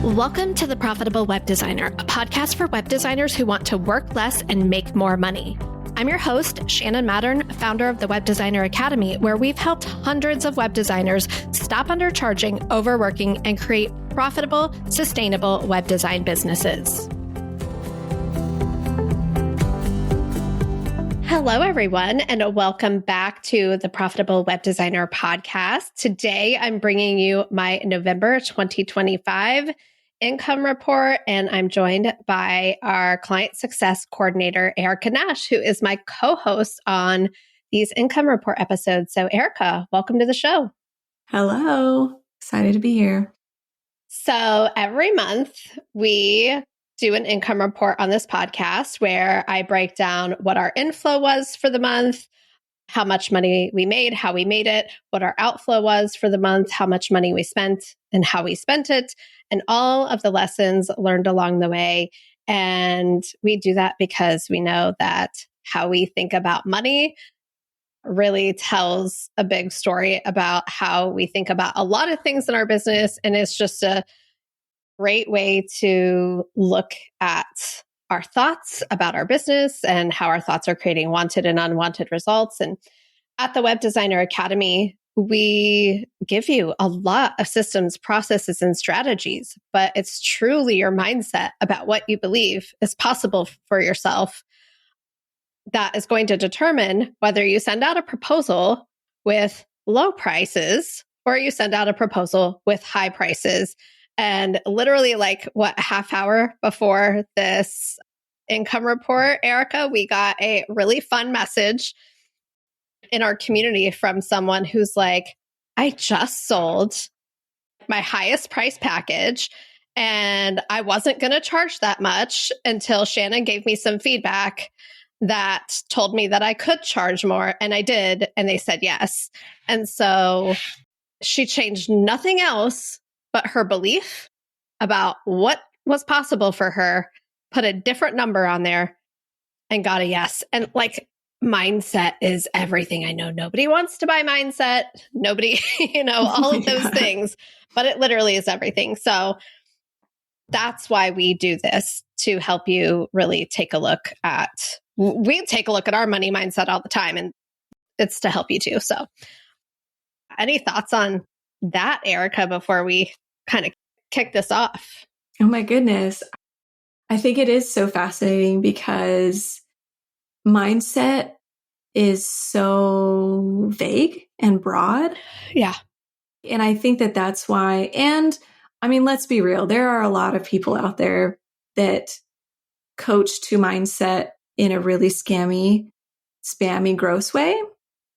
Welcome to The Profitable Web Designer, a podcast for web designers who want to work less and make more money. I'm your host, Shannon Mattern, founder of the Web Designer Academy, where we've helped hundreds of web designers stop undercharging, overworking, and create profitable, sustainable web design businesses. Hello, everyone, and welcome back to the Profitable Web Designer podcast. Today, I'm bringing you my November 2025 income report, and I'm joined by our client success coordinator, Erica Nash, who is my co-host on these income report episodes. So, Erica, welcome to the show. Hello. Excited to be here. So, every month, we do an income report on this podcast where I break down what our inflow was for the month, how much money we made, how we made it, what our outflow was for the month, how much money we spent, and how we spent it, and all of the lessons learned along the way. And we do that because we know that how we think about money really tells a big story about how we think about a lot of things in our business. And it's just a great way to look at our thoughts about our business and how our thoughts are creating wanted and unwanted results. And at the Web Designer Academy, we give you a lot of systems, processes, and strategies, but it's truly your mindset about what you believe is possible for yourself that is going to determine whether you send out a proposal with low prices or you send out a proposal with high prices. And literally a half hour before this income report, Erica, we got a really fun message in our community from someone who's like, I just sold my highest price package and I wasn't going to charge that much until Shannon gave me some feedback that told me that I could charge more. And I did. And they said yes. And so she changed nothing else but her belief about what was possible for her, put a different number on there and got a yes. And mindset is everything. I know nobody wants to buy mindset, nobody, all of those things, but it literally is everything. So that's why we do this, to help you really take a look at, we take a look at our money mindset all the time, and it's to help you too. So any thoughts on that, Erica, before we kind of kick this off? Oh my goodness. I think it is so fascinating because mindset is so vague and broad. Yeah. And I think that that's why, and I mean, let's be real. There are a lot of people out there that coach to mindset in a really scammy, spammy, gross way.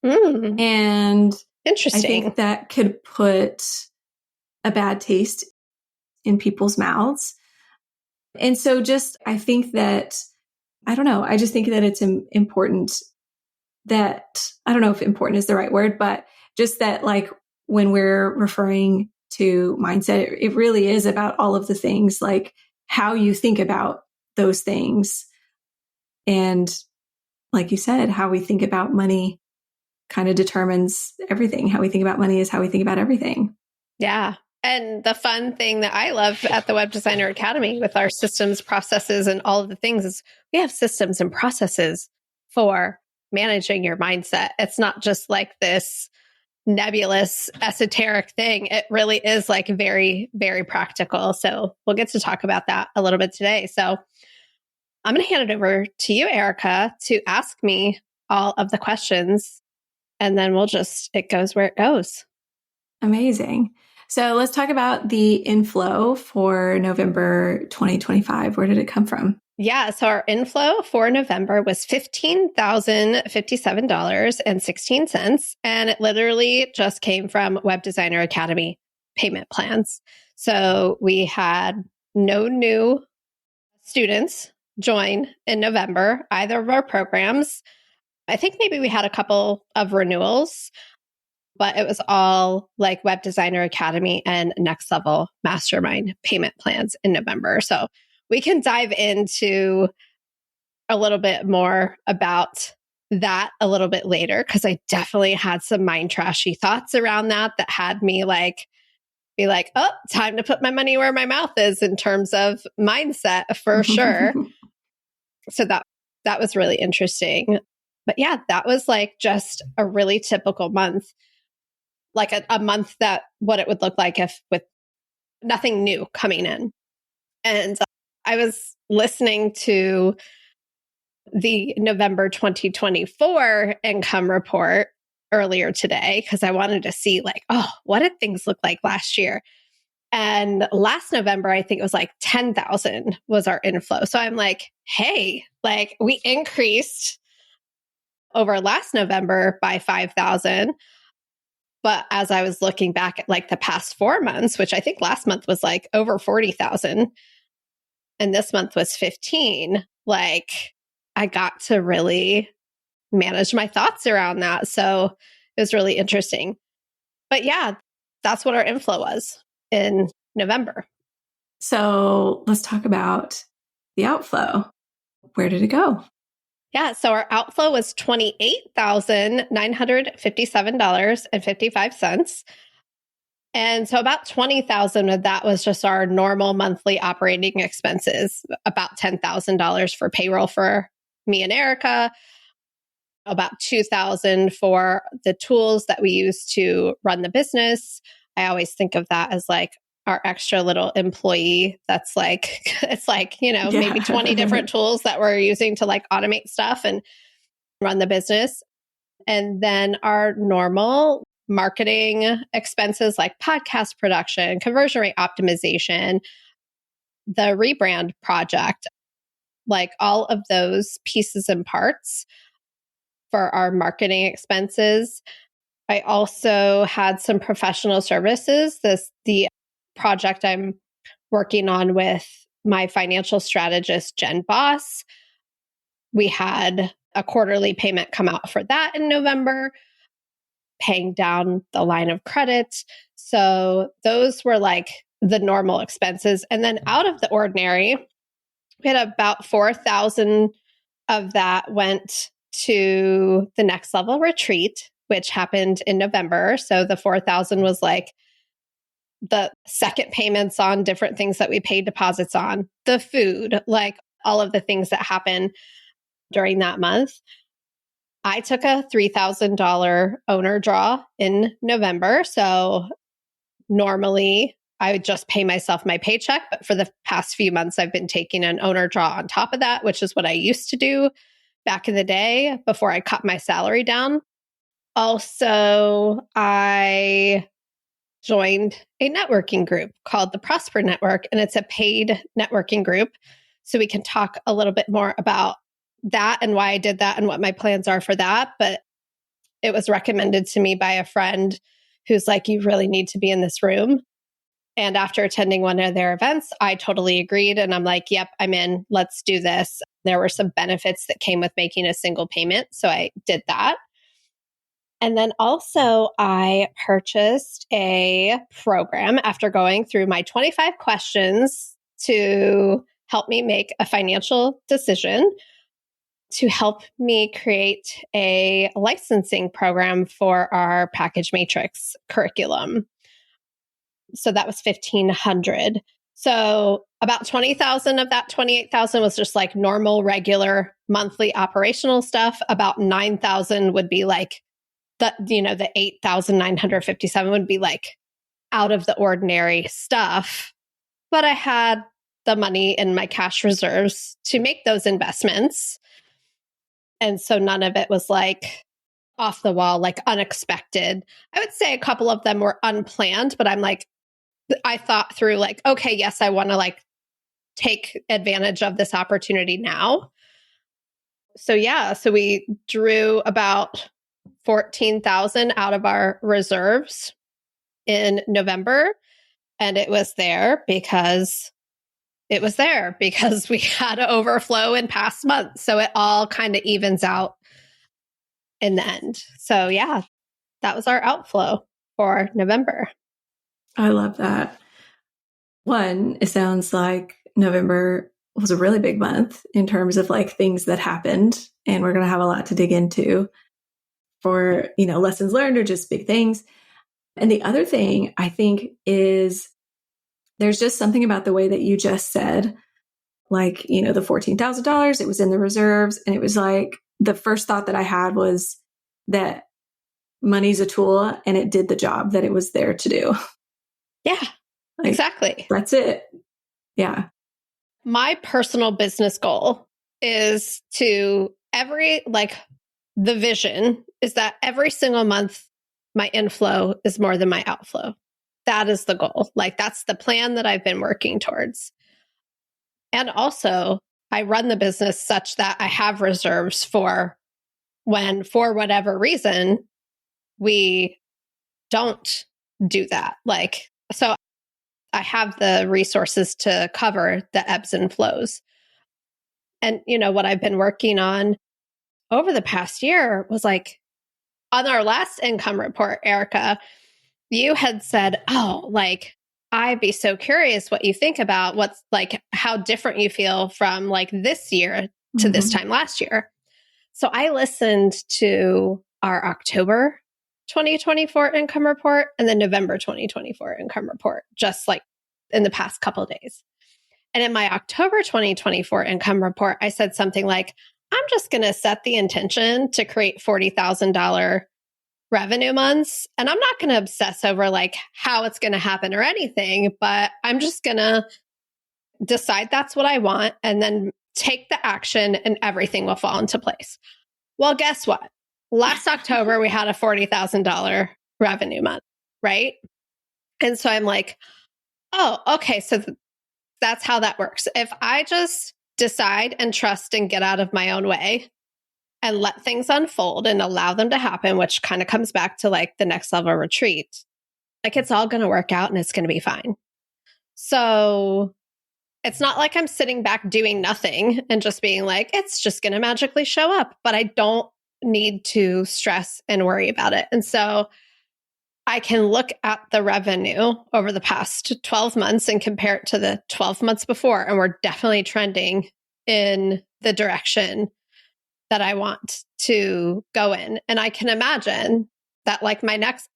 And interesting. I think that could put a bad taste in people's mouths. And so I think that, I don't know, I just think that it's important that, I don't know if important is the right word, but just that when we're referring to mindset, it really is about all of the things, like how you think about those things. And like you said, how we think about money kind of determines everything. How we think about money is how we think about everything. Yeah. And the fun thing that I love at the Web Designer Academy with our systems, processes, and all of the things is we have systems and processes for managing your mindset. It's not just like this nebulous, esoteric thing. It really is very, very practical. So we'll get to talk about that a little bit today. So I'm going to hand it over to you, Erica, to ask me all of the questions, and then it goes where it goes. Amazing. So let's talk about the inflow for November 2025. Where did it come from? Yeah. So our inflow for November was $15,057.16. And it literally just came from Web Designer Academy payment plans. So we had no new students join in November, either of our programs. I think maybe we had a couple of renewals, but it was all Web Designer Academy and Next Level Mastermind payment plans in November. So we can dive into a little bit more about that a little bit later, because I definitely had some mind trashy thoughts around that had me be like, oh, time to put my money where my mouth is in terms of mindset for sure. So that was really interesting. But yeah, that was like just a really typical month, like a month that what it would look like if with nothing new coming in. And I was listening to the November 2024 income report earlier today because I wanted to see like, oh, what did things look like last year? And last November, I think it was like 10,000 was our inflow. So I'm like, hey, like we increased over last November by 5,000. But as I was looking back at like the past 4 months, which I think last month was like over 40,000 and this month was 15, like I got to really manage my thoughts around that. So it was really interesting. But yeah, that's what our inflow was in November. So let's talk about the outflow. Where did it go? Yeah, so our outflow was $28,957.55. And so about 20,000 of that was just our normal monthly operating expenses, about $10,000 for payroll for me and Erica, about 2,000 for the tools that we use to run the business. I always think of that as like our extra little employee that's like, it's like, maybe 20 different tools that we're using to like automate stuff and run the business. And then our normal marketing expenses like podcast production, conversion rate optimization, the rebrand project, like all of those pieces and parts for our marketing expenses. I also had some professional services. The project I'm working on with my financial strategist, Jen Boss, we had a quarterly payment come out for that in November, paying down the line of credit. So those were like the normal expenses. And then out of the ordinary, we had about 4,000 of that went to the Next Level retreat, which happened in November. So the 4,000 was like the second payments on different things that we paid deposits on, the food, like all of the things that happen during that month. I took a $3,000 owner draw in November. So normally I would just pay myself my paycheck. But for the past few months, I've been taking an owner draw on top of that, which is what I used to do back in the day before I cut my salary down. Also, I joined a networking group called the Prosper Network, and it's a paid networking group. So we can talk a little bit more about that and why I did that and what my plans are for that. But it was recommended to me by a friend who's like, you really need to be in this room. And after attending one of their events, I totally agreed. And I'm like, yep, I'm in. Let's do this. There were some benefits that came with making a single payment. So I did that. And then also I purchased a program after going through my 25 questions to help me make a financial decision, to help me create a licensing program for our Package Matrix curriculum. So that was $1,500. So about 20,000 of that 28,000 was just like normal, regular monthly operational stuff. About 9,000 would be like the 8,957 would be like out of the ordinary stuff. But I had the money in my cash reserves to make those investments. And so none of it was like off the wall, like unexpected. I would say a couple of them were unplanned, but I thought through like, okay, yes, I want to like take advantage of this opportunity now. So yeah, so we drew about 14,000 out of our reserves in November. And it was there because we had an overflow in past months. So it all kind of evens out in the end. So yeah, that was our outflow for November. I love that. One, it sounds like November was a really big month in terms of like things that happened. And we're going to have a lot to dig into for, lessons learned or just big things. And the other thing I think is there's just something about the way that you just said, like, the $14,000, it was in the reserves. And it was like, the first thought that I had was that money's a tool and it did the job that it was there to do. Yeah, exactly. That's it. Yeah. My personal business goal is the vision is that every single month, my inflow is more than my outflow. That is the goal. That's the plan that I've been working towards. And also, I run the business such that I have reserves for when, for whatever reason, we don't do that. So I have the resources to cover the ebbs and flows. And, what I've been working on over the past year was on our last income report, Erica, you had said, I'd be so curious what you think about what's how different you feel from this year to this time last year. So I listened to our October 2024 income report and the November 2024 income report, just in the past couple of days. And in my October 2024 income report, I said something like, I'm just going to set the intention to create $40,000 revenue months. And I'm not going to obsess over how it's going to happen or anything, but I'm just going to decide that's what I want and then take the action and everything will fall into place. Well, guess what? Last October, we had a $40,000 revenue month, right? And so I'm like, oh, okay. So that's how that works. If I just decide and trust and get out of my own way and let things unfold and allow them to happen, which kind of comes back to the next level retreat, it's all going to work out and it's going to be fine. So it's not like I'm sitting back doing nothing and just being it's just going to magically show up, but I don't need to stress and worry about it. And so I can look at the revenue over the past 12 months and compare it to the 12 months before. And we're definitely trending in the direction that I want to go in. And I can imagine that my next,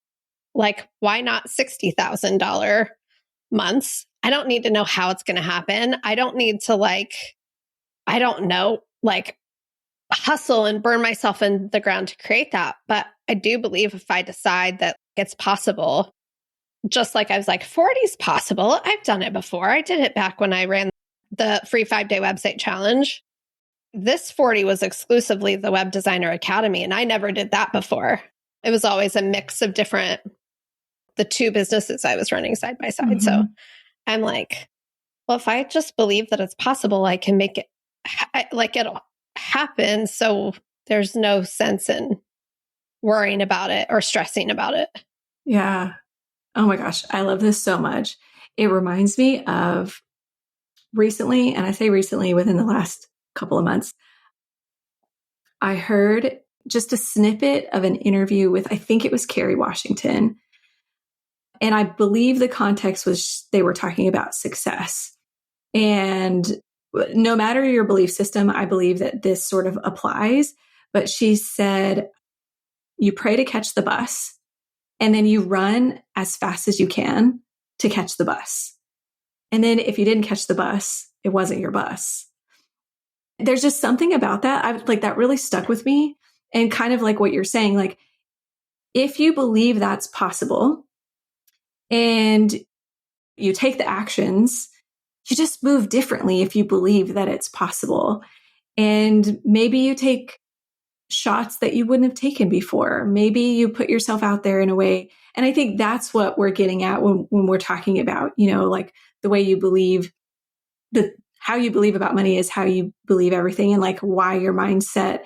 why not $60,000 months? I don't need to know how it's going to happen. I don't need to I don't know, hustle and burn myself in the ground to create that. But I do believe if I decide that it's possible, just like I was 40 is possible. I've done it before. I did it back when I ran the free 5-day website challenge. This 40 was exclusively the Web Designer Academy, and I never did that before. It was always a mix of the two businesses I was running side by side. So I'm well, if I just believe that it's possible, I can make it it'll happen. So there's no sense in worrying about it or stressing about it. Yeah. Oh my gosh. I love this so much. It reminds me of recently, and I say recently within the last couple of months, I heard just a snippet of an interview with, I think it was Kerry Washington. And I believe the context was they were talking about success. And no matter your belief system, I believe that this sort of applies. But she said, you pray to catch the bus, and then you run as fast as you can to catch the bus. And then if you didn't catch the bus, it wasn't your bus. There's just something about that. That really stuck with me. And kind of like what you're saying, if you believe that's possible and you take the actions, you just move differently if you believe that it's possible. And maybe you take shots that you wouldn't have taken before. Maybe you put yourself out there in a way. And I think that's what we're getting at when we're talking about, the way you believe, how you believe about money is how you believe everything. And why your mindset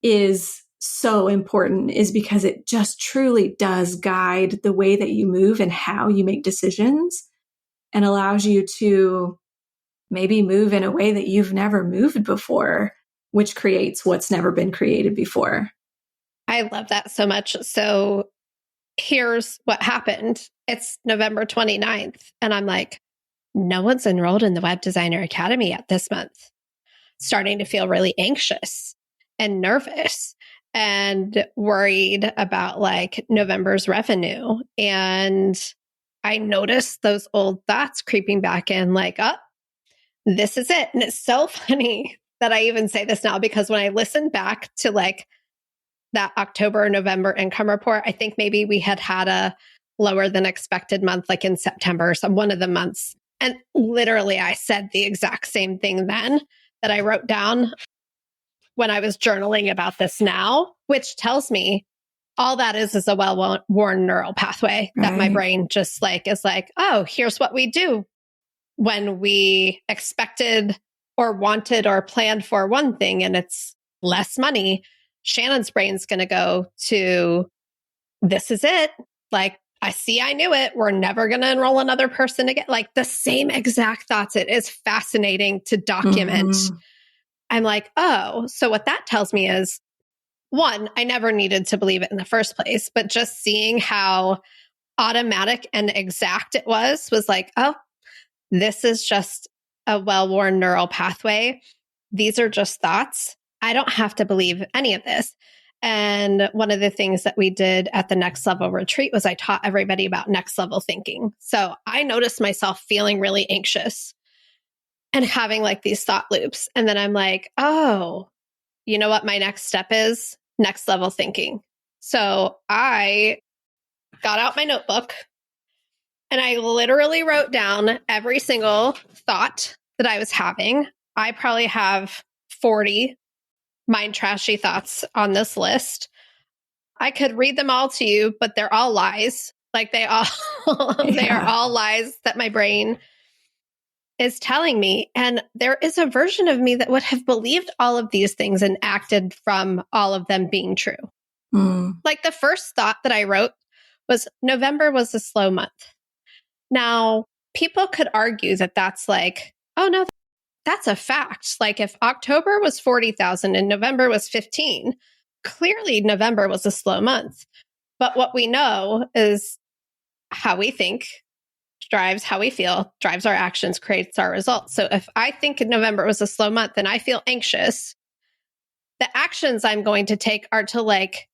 is so important is because it just truly does guide the way that you move and how you make decisions, and allows you to maybe move in a way that you've never moved before, which creates what's never been created before. I love that so much. So here's what happened. It's November 29th. And I'm no one's enrolled in the Web Designer Academy yet this month. Starting to feel really anxious and nervous. and worried about like November's revenue. And I noticed those old thoughts creeping back in, like, oh, this is it. And it's so funny that I even say this now, because when I listen back to like that October, November income report, I think maybe we had a lower than expected month, like in September, some one of the months. And literally I said the exact same thing then that I wrote down when I was journaling about this now, which tells me all that is a well-worn neural pathway that my brain just like is like, oh, here's what we do when we expected or wanted or planned for one thing and it's less money. Shannon's brain's going to go to, this is it. Like, I knew it. We're never going to enroll another person again. Like the same exact thoughts. It is fascinating to document. Mm-hmm. I'm like, oh, so what that tells me is, one, I never needed to believe it in the first place, but just seeing how automatic and exact it was like, oh, this is just a well-worn neural pathway. These are just thoughts. I don't have to believe any of this. And one of the things that we did at the Next Level retreat was I taught everybody about next level thinking. So I noticed myself feeling really anxious and having like these thought loops. And then I'm like, oh, you know what my next step is? Next level thinking. So I got out my notebook and I literally wrote down every single thought that I was having. I probably have 40 mind trashy thoughts on this list. I could read them all to you, but they're all lies. Like they are all lies that my brain is telling me. And there is a version of me that would have believed all of these things and acted from all of them being true. Mm. Like the first thought that I wrote was November was a slow month. Now, people could argue that that's like, oh no, that's a fact. Like if October was 40,000 and November was 15, clearly November was a slow month. But what we know is how we think drives how we feel, drives our actions, creates our results. So if I think November was a slow month and I feel anxious, the actions I'm going to take are to like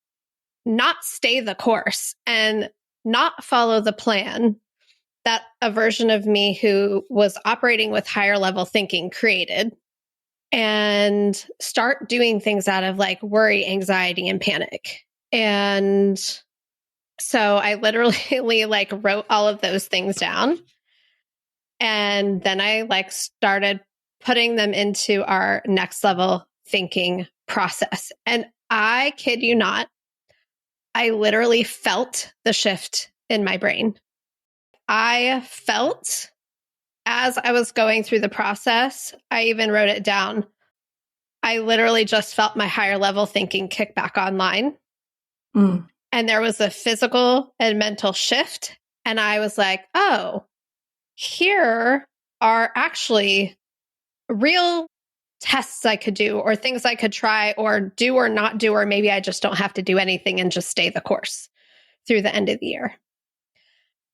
not stay the course and not follow the plan that a version of me who was operating with higher level thinking created, and start doing things out of like worry, anxiety, and panic. And so I literally like wrote all of those things down. And then I like started putting them into our next level thinking process. And I kid you not, I literally felt the shift in my brain. I felt as I was going through the process, I even wrote it down. I literally just felt my higher level thinking kick back online. Mm. And there was a physical and mental shift. And I was like, oh, here are actually real tests I could do or things I could try or do or not do, or maybe I just don't have to do anything and just stay the course through the end of the year.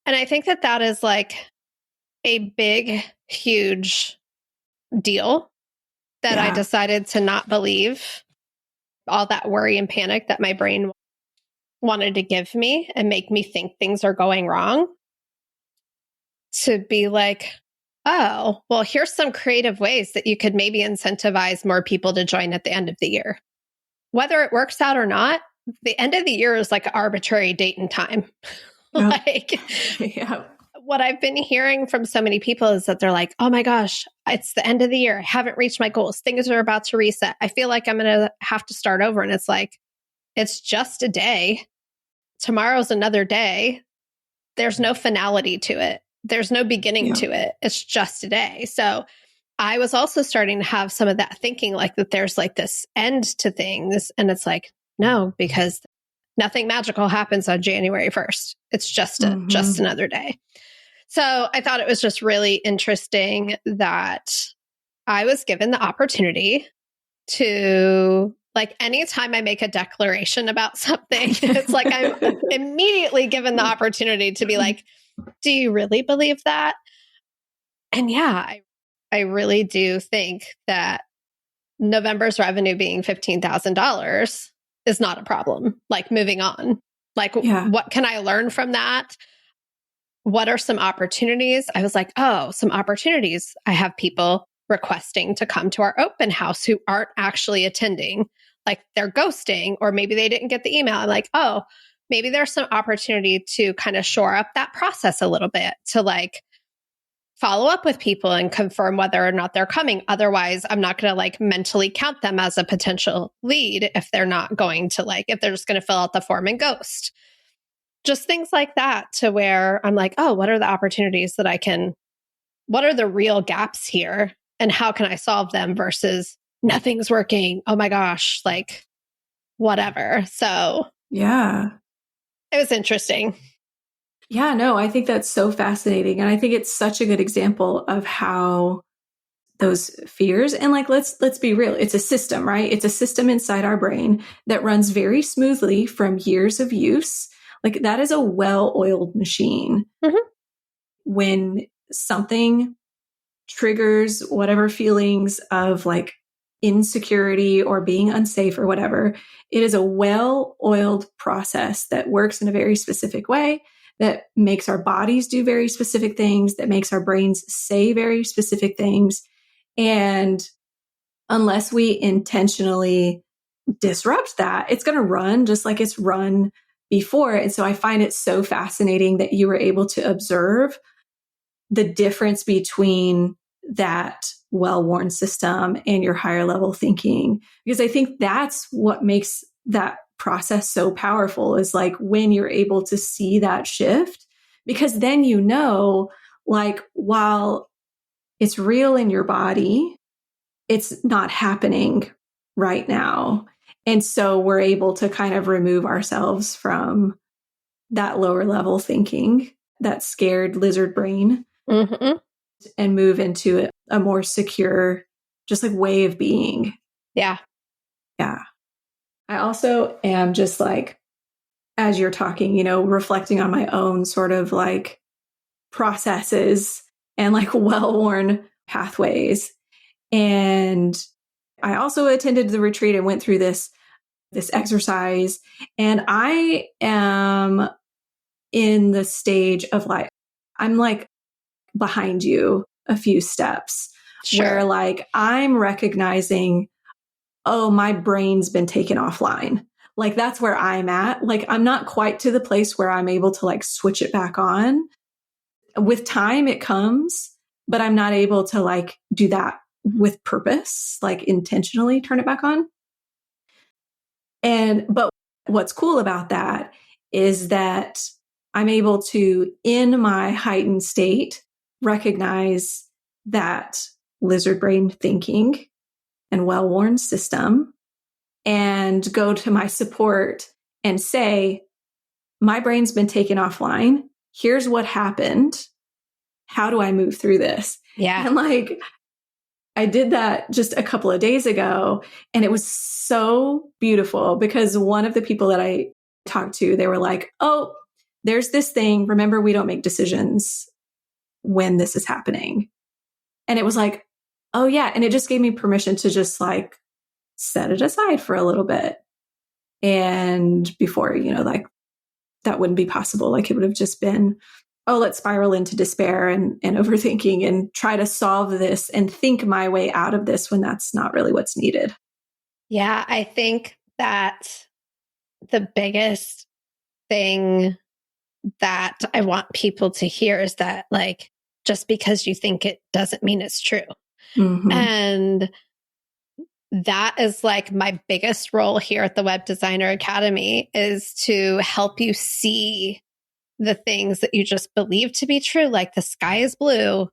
And I think that that is like a big, huge deal that I decided to not believe all that worry and panic that my brain wanted to give me and make me think things are going wrong. To be like, oh, well, here's some creative ways that you could maybe incentivize more people to join at the end of the year. Whether it works out or not, the end of the year is like an arbitrary date and time. What I've been hearing from so many people is that they're like, oh my gosh, it's the end of the year. I haven't reached my goals. Things are about to reset. I feel like I'm going to have to start over. And it's like, it's just a day. Tomorrow's another day. There's no finality to it. There's no beginning to it. It's just a day. So I was also starting to have some of that thinking, like that there's like this end to things. And it's like, no, because nothing magical happens on January 1st. It's just just another day. So I thought it was just really interesting that I was given the opportunity to, like, anytime I make a declaration about something, it's like I'm immediately given the opportunity to be like, do you really believe that? And yeah, I really do think that November's revenue being $15,000 is not a problem. Like moving on. Like, what can I learn from that? What are some opportunities? I was like, oh, some opportunities. I have people requesting to come to our open house who aren't actually attending. Like they're ghosting, or maybe they didn't get the email. I'm like, oh, maybe there's some opportunity to kind of shore up that process a little bit, to like follow up with people and confirm whether or not they're coming. Otherwise, I'm not going to like mentally count them as a potential lead if they're not going to like, if they're just going to fill out the form and ghost. Just things like that, to where I'm like, oh, what are the opportunities that what are the real gaps here? And how can I solve them versus nothing's working? Oh my gosh, like whatever. So yeah, it was interesting. Yeah, no, I think that's so fascinating. And I think it's such a good example of how those fears, and like, let's be real. It's a system, right? It's a system inside our brain that runs very smoothly from years of use. Like that is a well-oiled machine. Mm-hmm. When something triggers whatever feelings of like insecurity or being unsafe or whatever, it is a well-oiled process that works in a very specific way, that makes our bodies do very specific things, that makes our brains say very specific things. And unless we intentionally disrupt that, it's going to run just like it's run before. And so I find it so fascinating that you were able to observe the difference between that well-worn system and your higher level thinking, because I think that's what makes that process so powerful, is like when you're able to see that shift, because then you know, like, while it's real in your body, it's not happening right now. And so we're able to kind of remove ourselves from that lower level thinking, that scared lizard brain, and move into a more secure, just like way of being. Yeah. Yeah. I also am just like, as you're talking, reflecting on my own sort of like processes and like well-worn pathways. And I also attended the retreat and went through this exercise. And I am in the stage of like, I'm like behind you a few steps, where like I'm recognizing, oh, my brain's been taken offline. Like that's where I'm at. Like I'm not quite to the place where I'm able to like switch it back on. With time it comes, but I'm not able to like do that with purpose, like intentionally turn it back on. But what's cool about that is that I'm able to, in my heightened state, recognize that lizard brain thinking and well-worn system, and go to my support and say, my brain's been taken offline. Here's what happened. How do I move through this? Yeah. And like, I did that just a couple of days ago, and it was so beautiful, because one of the people that I talked to, they were like, oh, there's this thing. Remember, we don't make decisions when this is happening. And it was like, oh yeah. And it just gave me permission to just like set it aside for a little bit. And before, like that wouldn't be possible. Like it would have just been, oh, let's spiral into despair and overthinking and try to solve this and think my way out of this, when that's not really what's needed. Yeah, I think that the biggest thing that I want people to hear is that, like, just because you think it doesn't mean it's true. Mm-hmm. And that is like my biggest role here at the Web Designer Academy, is to help you see the things that you just believe to be true, like the sky is blue,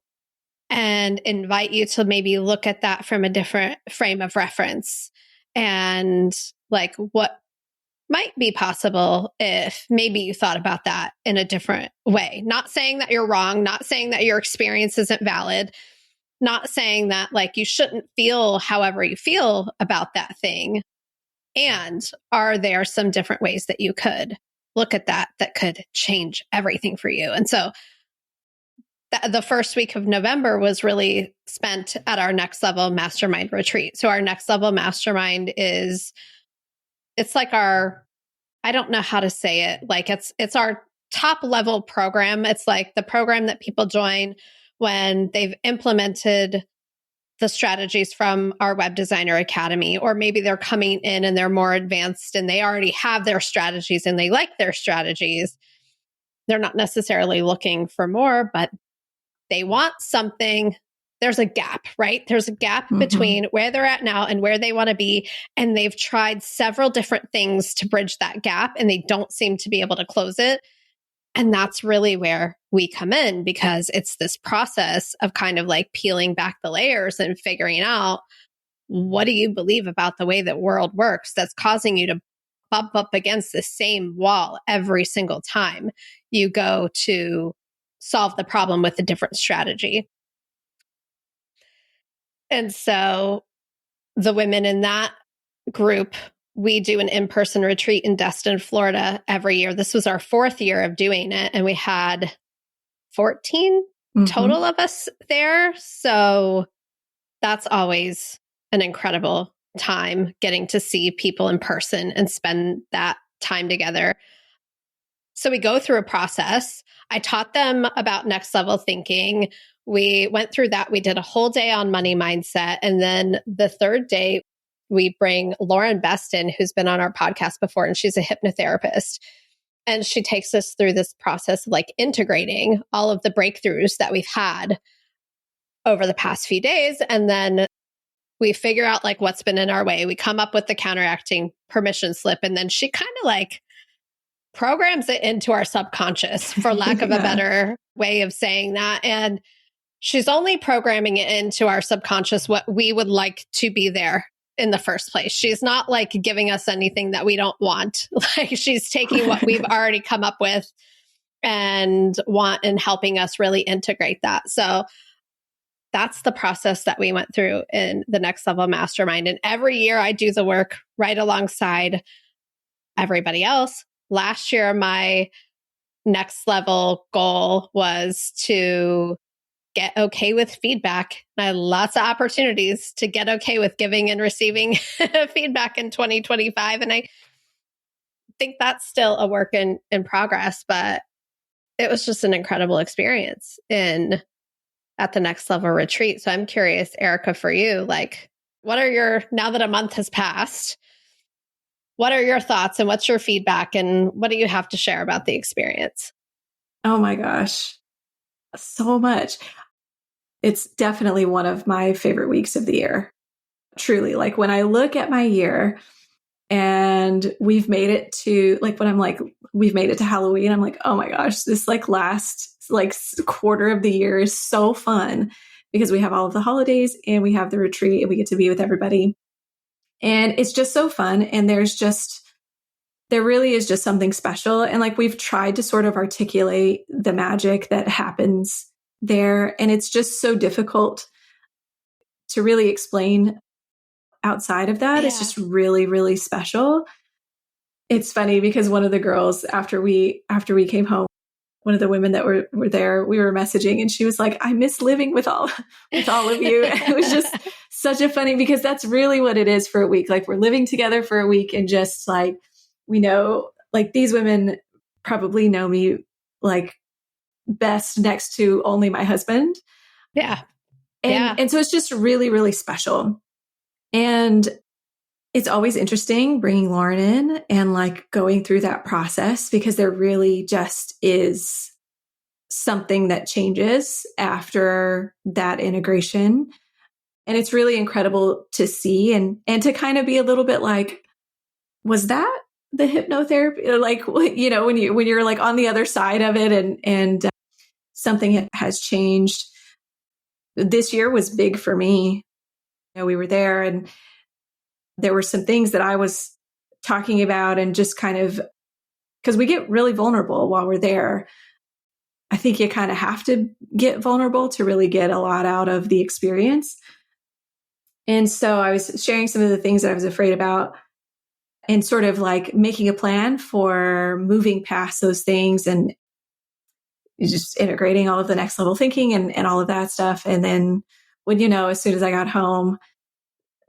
and invite you to maybe look at that from a different frame of reference, and like what might be possible if maybe you thought about that in a different way. Not saying that you're wrong, not saying that your experience isn't valid, not saying that like you shouldn't feel however you feel about that thing. And are there some different ways that you could look at that could change everything for you? And so the first week of November was really spent at our Next Level Mastermind retreat. So our Next Level Mastermind is it's like our, I don't know how to say it. Like it's our top level program. It's like the program that people join when they've implemented the strategies from our Web Designer Academy, or maybe they're coming in and they're more advanced and they already have their strategies and they like their strategies. They're not necessarily looking for more, but they want something. There's a gap, right? There's a gap between where they're at now and where they want to be. And they've tried several different things to bridge that gap and they don't seem to be able to close it. And that's really where we come in, because it's this process of kind of like peeling back the layers and figuring out, what do you believe about the way that world works that's causing you to bump up against the same wall every single time you go to solve the problem with a different strategy. And so the women in that group, we do an in-person retreat in Destin, Florida every year. This was our 4th year of doing it, and we had 14 total of us there. So that's always an incredible time, getting to see people in person and spend that time together. So we go through a process. I taught them about next level thinking. We went through that. We did a whole day on money mindset. And then the 3rd day, we bring Lauren Beston, who's been on our podcast before, and she's a hypnotherapist. And she takes us through this process of like integrating all of the breakthroughs that we've had over the past few days. And then we figure out like what's been in our way. We come up with the counteracting permission slip. And then she kind of like programs it into our subconscious, for lack of a better way of saying that. And she's only programming it into our subconscious what we would like to be there in the first place. She's not like giving us anything that we don't want. Like she's taking what we've already come up with and helping us really integrate that. So that's the process that we went through in the Next Level Mastermind. And every year I do the work right alongside everybody else. Last year, my next level goal was to get okay with feedback. I had lots of opportunities to get okay with giving and receiving feedback in 2025. And I think that's still a work in progress, but it was just an incredible experience at the Next Level retreat. So I'm curious, Erica, for you, like, now that a month has passed, what are your thoughts and what's your feedback and what do you have to share about the experience? Oh my gosh, so much. It's definitely one of my favorite weeks of the year. Truly, like when I look at my year and we've made it to we've made it to Halloween, I'm like, oh my gosh, this last quarter of the year is so fun because we have all of the holidays and we have the retreat and we get to be with everybody. And it's just so fun. And there really is just something special. And like we've tried to sort of articulate the magic that happens there. And it's just so difficult to really explain outside of that. Yeah. It's just really, really special. It's funny because one of the girls, after we came home, one of the women that were there, we were messaging and she was like, I miss living with all of you. And it was just such a funny, because that's really what it is for a week. Like we're living together for a week and just like, we know, like these women probably know me like best next to only my husband. Yeah. And so it's just really, really special. And it's always interesting bringing Lauren in and like going through that process, because there really just is something that changes after that integration. And it's really incredible to see and to kind of be a little bit like, was that the hypnotherapy? Like, you know, when you're like on the other side of it and something has changed. This year was big for me. You know, we were there and there were some things that I was talking about and just kind of, because we get really vulnerable while we're there. I think you kind of have to get vulnerable to really get a lot out of the experience. And so I was sharing some of the things that I was afraid about and sort of like making a plan for moving past those things and just integrating all of the next level thinking and all of that stuff. And then when, you know, as soon as I got home,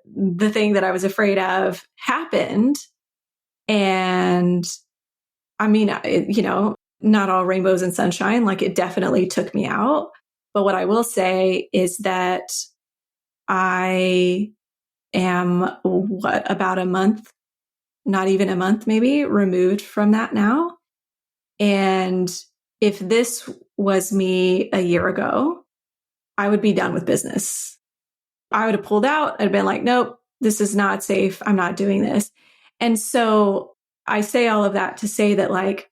the thing that I was afraid of happened. And I mean, not all rainbows and sunshine, like it definitely took me out. But what I will say is that I am about a month, not even a month, maybe removed from that now. And if this was me a year ago, I would be done with business. I would have pulled out. I'd been like, nope, this is not safe. I'm not doing this. And so I say all of that to say that, like,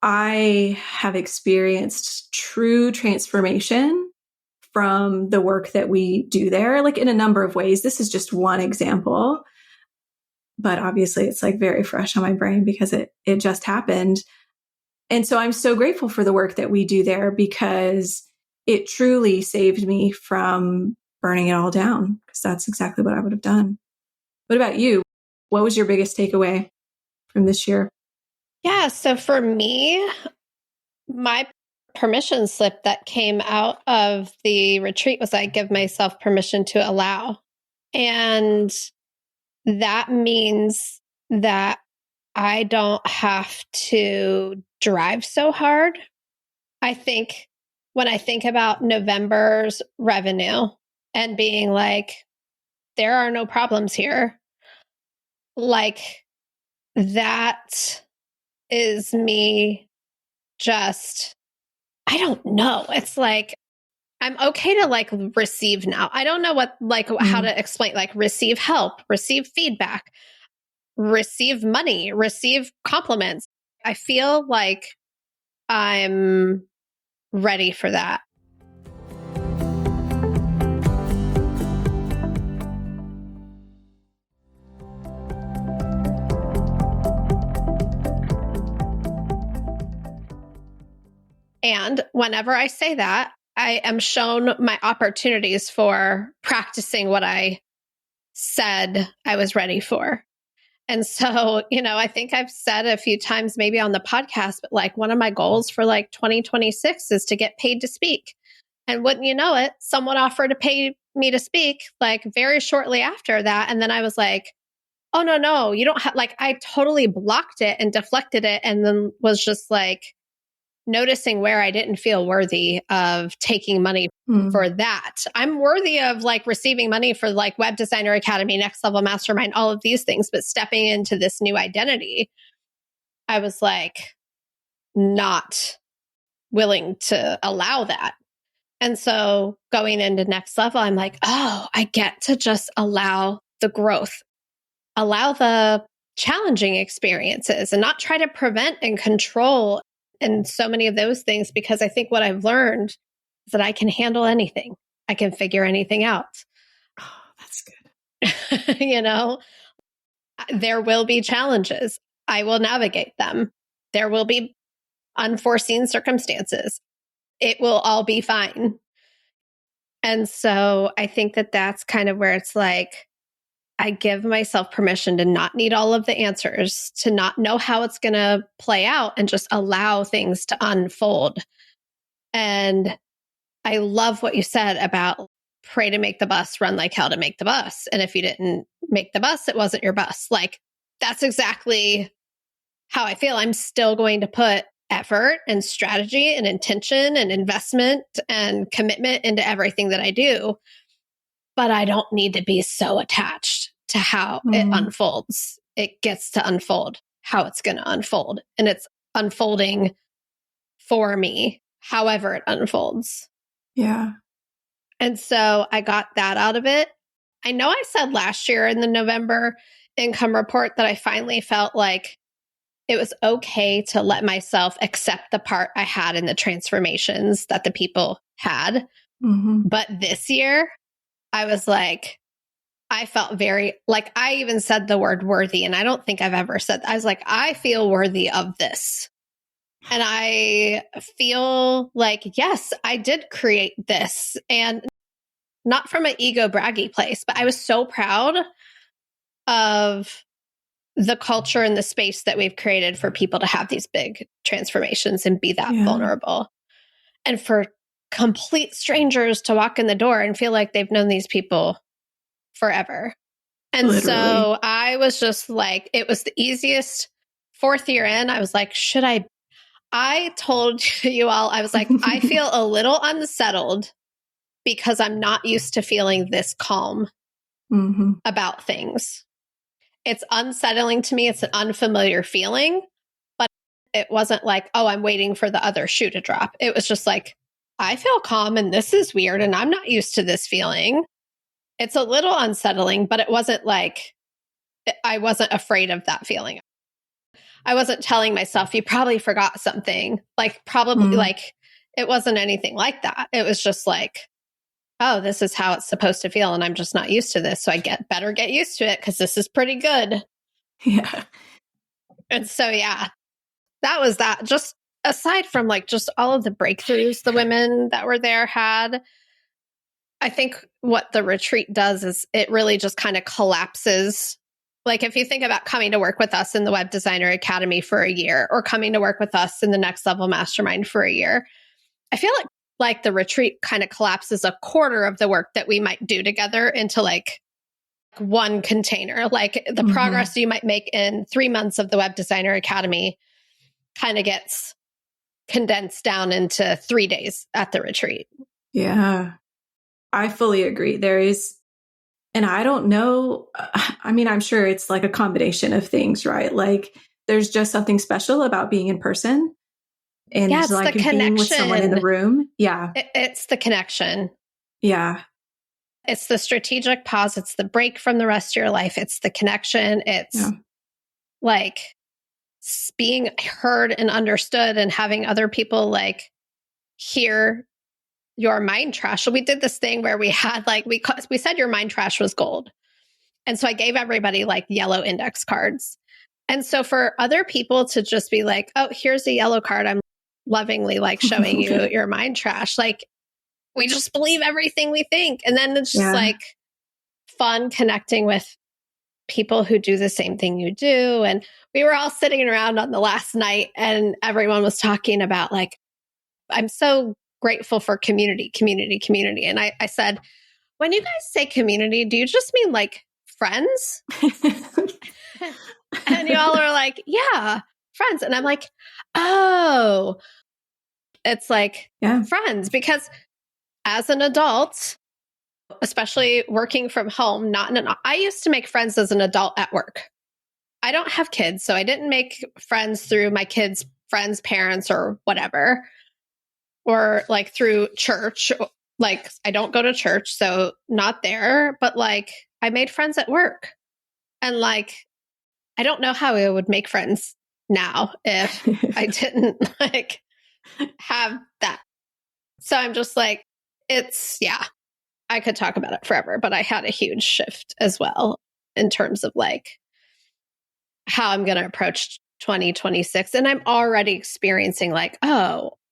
I have experienced true transformation from the work that we do there, like in a number of ways. This is just one example, but obviously it's like very fresh on my brain because it just happened. And so I'm so grateful for the work that we do there because it truly saved me from burning it all down, because that's exactly what I would have done. What about you? What was your biggest takeaway from this year? Yeah. So for me, my permission slip that came out of the retreat was I give myself permission to allow. And that means that I don't have to drive so hard. I think when I think about November's revenue and being like, there are no problems here, like that is me just, I don't know. It's like, I'm okay to like receive now. I don't know what, like, how to explain, like receive help, receive feedback, receive money, receive compliments. I feel like I'm ready for that. And whenever I say that, I am shown my opportunities for practicing what I said I was ready for. And so, I think I've said a few times, maybe on the podcast, but like one of my goals for like 2026 is to get paid to speak. And wouldn't you know it, someone offered to pay me to speak like very shortly after that. And then I was like, oh, no, you don't have, like, I totally blocked it and deflected it. And then was just like noticing where I didn't feel worthy of taking money for that. I'm worthy of like receiving money for like Web Designer Academy, Next Level Mastermind, all of these things, but stepping into this new identity, I was like not willing to allow that. And so going into Next Level, I'm like, oh, I get to just allow the growth, allow the challenging experiences, and not try to prevent and control and so many of those things, because I think what I've learned is that I can handle anything. I can figure anything out. Oh, that's good. There will be challenges. I will navigate them. There will be unforeseen circumstances. It will all be fine. And so I think that that's kind of where it's like, I give myself permission to not need all of the answers, to not know how it's going to play out, and just allow things to unfold. And I love what you said about pray to make the bus, run like hell to make the bus. And if you didn't make the bus, it wasn't your bus. Like, that's exactly how I feel. I'm still going to put effort and strategy and intention and investment and commitment into everything that I do. But I don't need to be so attached to how it unfolds. It gets to unfold how it's going to unfold. And it's unfolding for me, however it unfolds. Yeah. And so I got that out of it. I know I said last year in the November income report that I finally felt like it was okay to let myself accept the part I had in the transformations that the people had. But this year, I was like, I felt very, like, I even said the word worthy, and I don't think I've ever said, I was like, I feel worthy of this. And I feel like, yes, I did create this, and not from an ego braggy place, but I was so proud of the culture and the space that we've created for people to have these big transformations and be that vulnerable. And for complete strangers to walk in the door and feel like they've known these people forever. And Literally. so I was just like, it was the easiest. Fourth year in, I was like, I told you all, I was like, I feel a little unsettled because I'm not used to feeling this calm about things. It's unsettling to me. It's an unfamiliar feeling, but it wasn't like, oh, I'm waiting for the other shoe to drop. It was just like, I feel calm and this is weird and I'm not used to this feeling. It's a little unsettling, but it wasn't like, I wasn't afraid of that feeling. I wasn't telling myself, you probably forgot something. Like, probably, like, it wasn't anything like that. It was just like, oh, this is how it's supposed to feel. And I'm just not used to this. So I better get used to it because this is pretty good. Yeah. And so, yeah, that was that. Just aside from like just all of the breakthroughs the women that were there had, I think what the retreat does is it really just kind of collapses. Like if you think about coming to work with us in the Web Designer Academy for a year or coming to work with us in the Next Level Mastermind for a year, I feel like the retreat kind of collapses a quarter of the work that we might do together into like one container. Like the progress you might make in 3 months of the Web Designer Academy kind of gets condensed down into 3 days at the retreat. Yeah, I fully agree. There is, and I don't know, I mean, I'm sure it's like a combination of things, right? Like there's just something special about being in person and it's like the being with someone in the room. Yeah. It's the connection. Yeah. It's the strategic pause. It's the break from the rest of your life. It's the connection. It's like being heard and understood and having other people like hear your mind trash. So we did this thing where we had like, we said your mind trash was gold. And so I gave everybody like yellow index cards. And so for other people to just be like, oh, here's a yellow card. I'm lovingly like showing you your mind trash. Like we just believe everything we think. And then it's just like fun connecting with people who do the same thing you do. And we were all sitting around on the last night and everyone was talking about like, I'm so grateful for community. And I said, when you guys say community, do you just mean like friends? And you all are like, yeah, friends. And I'm like, oh, it's like friends. Because as an adult, especially working from home, I used to make friends as an adult at work. I don't have kids, so I didn't make friends through my kids' friends' parents or whatever, or like through church. Like I don't go to church, so not there, but like I made friends at work. And like, I don't know how I would make friends now if I didn't like have that. So I'm just like, I could talk about it forever, but I had a huge shift as well in terms of like how I'm going to approach 2026. And I'm already experiencing like,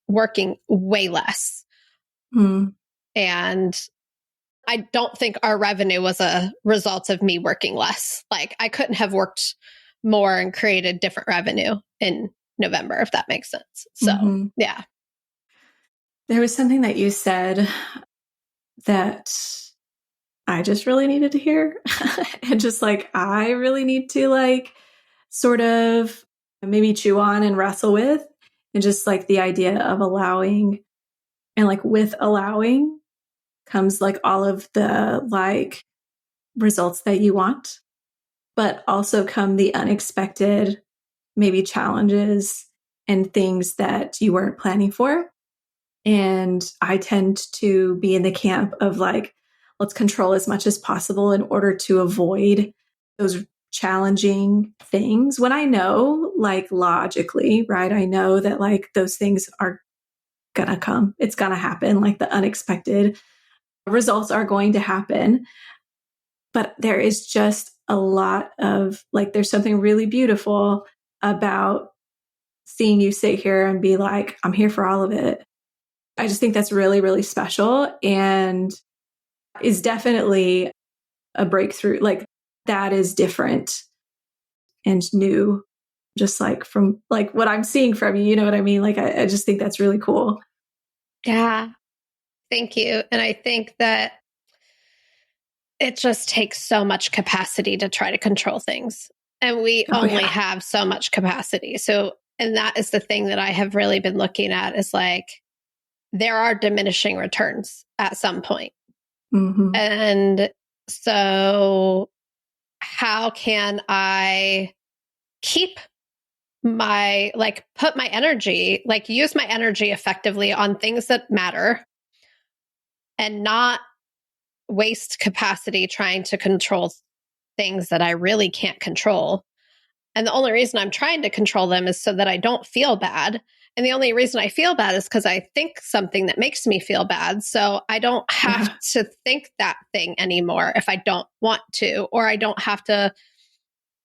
working way less. And I don't think our revenue was a result of me working less. Like I couldn't have worked more and created different revenue in November, if that makes sense. So, yeah. There was something that you said that I just really needed to hear. And just like, I really need to like sort of maybe chew on and wrestle with. And just like the idea of allowing, and like with allowing comes like all of the like results that you want, but also come the unexpected, maybe challenges and things that you weren't planning for. And I tend to be in the camp of like, let's control as much as possible in order to avoid those challenging things when I know like logically, right? I know that like those things are gonna come. It's gonna happen. Like the unexpected results are going to happen. But there is just a lot of like, there's something really beautiful about seeing you sit here and be like, I'm here for all of it. I just think that's really, really special and is definitely a breakthrough. Like that is different and new, just like from like what I'm seeing from you, you know what I mean? Like, I just think that's really cool. Yeah. Thank you. And I think that it just takes so much capacity to try to control things. And we only have so much capacity. So, and that is the thing that I have really been looking at is like, there are diminishing returns at some point. Mm-hmm. And so how can I keep my, like, put my energy, like use my energy effectively on things that matter and not waste capacity trying to control things that I really can't control. And the only reason I'm trying to control them is so that I don't feel bad. And the only reason I feel bad is because I think something that makes me feel bad. So I don't have to think that thing anymore if I don't want to, or I don't have to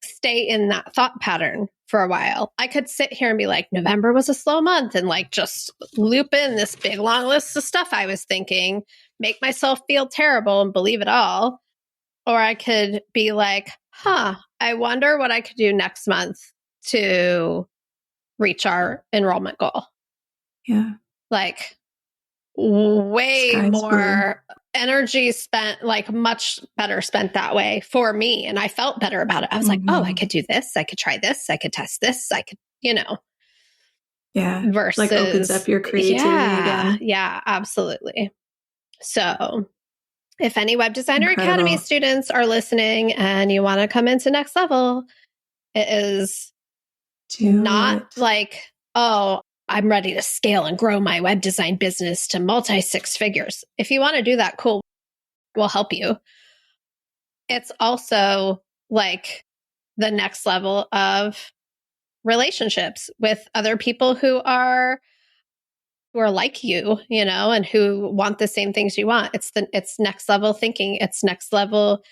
stay in that thought pattern for a while. I could sit here and be like, November was a slow month and like just loop in this big long list of stuff I was thinking, make myself feel terrible and believe it all. Or I could be like, I wonder what I could do next month to reach our enrollment goal. Yeah. Like way Sky's more energy spent, like much better spent that way for me. And I felt better about it. I was like, oh, I could do this. I could try this. I could test this. I could, Yeah. Versus, like opens up your creativity again. Yeah, absolutely. So if any Web Designer Academy students are listening and you want to come into Next Level, it is not like, oh, I'm ready to scale and grow my web design business to multi 6 figures. If you want to do that, cool, we'll help you. It's also like the next level of relationships with other people who are like you, and who want the same things you want. It's next level thinking. It's next level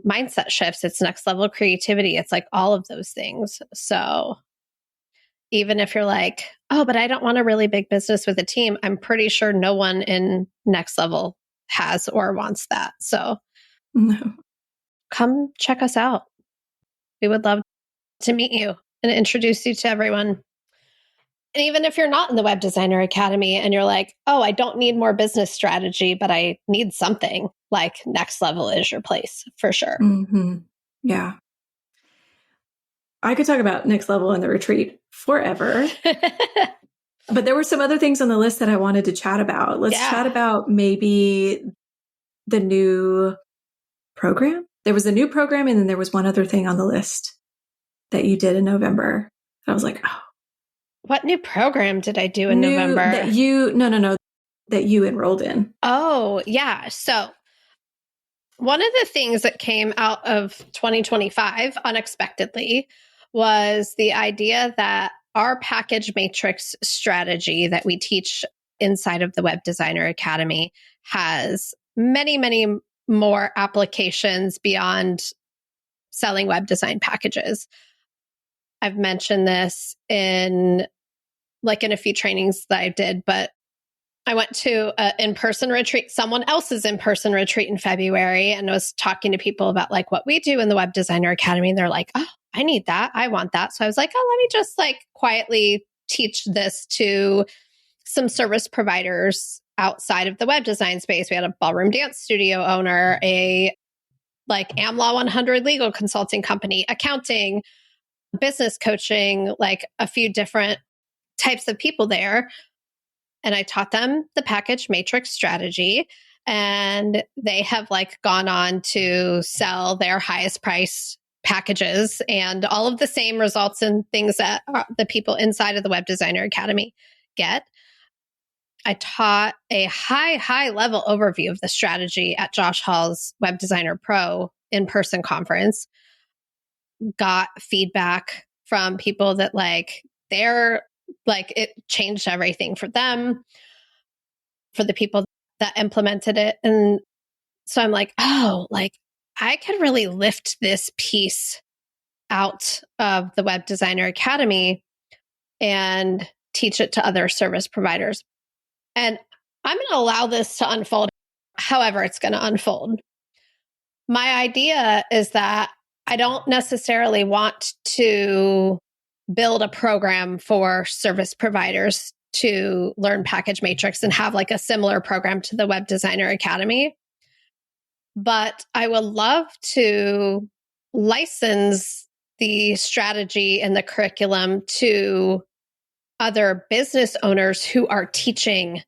mindset shifts. It's next level creativity. It's like all of those things. So even if you're like, oh, but I don't want a really big business with a team, I'm pretty sure no one in Next Level has or wants that. So come check us out. We would love to meet you and introduce you to everyone. And even if you're not in the Web Designer Academy and you're like, oh, I don't need more business strategy, but I need something, like Next Level is your place for sure. Mm-hmm. Yeah. I could talk about Next Level and the retreat forever. But there were some other things on the list that I wanted to chat about. Let's chat about maybe the new program. There was a new program, and then there was one other thing on the list that you did in November. I was like, oh. What new program did I do in November? That you enrolled in. Oh, yeah. So one of the things that came out of 2025 unexpectedly was the idea that our package matrix strategy that we teach inside of the Web Designer Academy has many, many more applications beyond selling web design packages. I've mentioned this in a few trainings that I did, but I went to an in-person retreat, someone else's in-person retreat in February, and was talking to people about like what we do in the Web Designer Academy. And they're like, oh, I need that. I want that. So I was like, oh, let me just like quietly teach this to some service providers outside of the web design space. We had a ballroom dance studio owner, a like AmLaw 100 legal consulting company, accounting, business coaching, like a few different types of people there. And I taught them the package matrix strategy, and they have like gone on to sell their highest price packages and all of the same results and things that the people inside of the Web Designer Academy get. I taught a high level overview of the strategy at Josh Hall's Web Designer Pro in-person conference. Got feedback from people that like they're like, it changed everything for them, for the people that implemented it. And so I'm like, oh, like I could really lift this piece out of the Web Designer Academy and teach it to other service providers. And I'm going to allow this to unfold however it's going to unfold. My idea is that I don't necessarily want to build a program for service providers to learn package matrix and have like a similar program to the Web Designer Academy. but I would love to license the strategy and the curriculum to other business owners who are teaching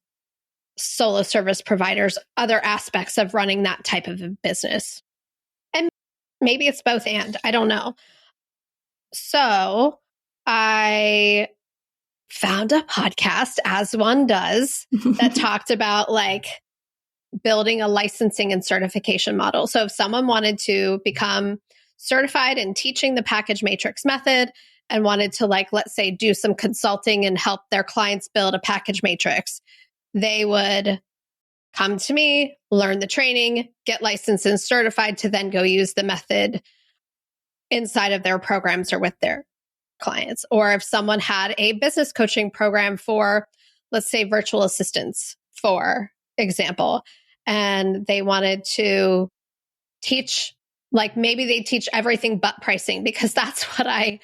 solo service providers other aspects of running that type of a business. And maybe it's both and, I don't know. So I found a podcast, as one does, that talked about like building a licensing and certification model. So if someone wanted to become certified in teaching the package matrix method and wanted to, like, let's say, do some consulting and help their clients build a package matrix, they would come to me, learn the training, get licensed and certified to then go use the method inside of their programs or with their clients. Or if someone had a business coaching program for, let's say, virtual assistants, for example, and they wanted to teach, like maybe they teach everything but pricing, because that's kind